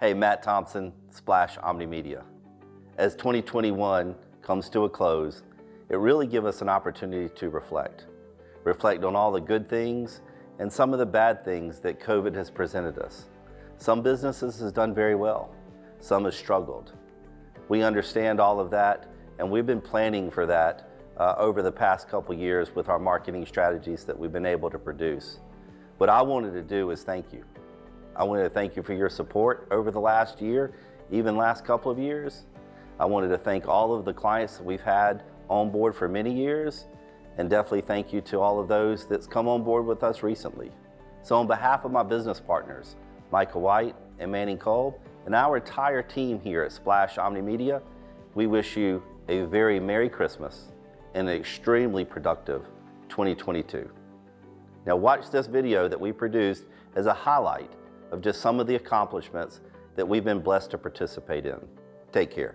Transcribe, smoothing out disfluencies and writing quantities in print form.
Hey, Matt Thompson, Splash Omnimedia. As 2021 comes to a close, it really gives us an opportunity to reflect. Reflect on all the good things and some of the bad things that COVID has presented us. Some businesses has done very well, some have struggled. We understand all of that, and we've been planning for that over the past couple years with our marketing strategies that we've been able to produce. What I wanted to do is thank you. I wanted to thank you for your support over the last year, even last couple of years. I wanted to thank all of the clients that we've had on board for many years, and definitely thank you to all of those that's come on board with us recently. So on behalf of my business partners, Micah White and Manning Cole, and our entire team here at Splash Omnimedia, we wish you a very Merry Christmas and an extremely productive 2022. Now watch this video that we produced as a highlight of just some of the accomplishments that we've been blessed to participate in. Take care.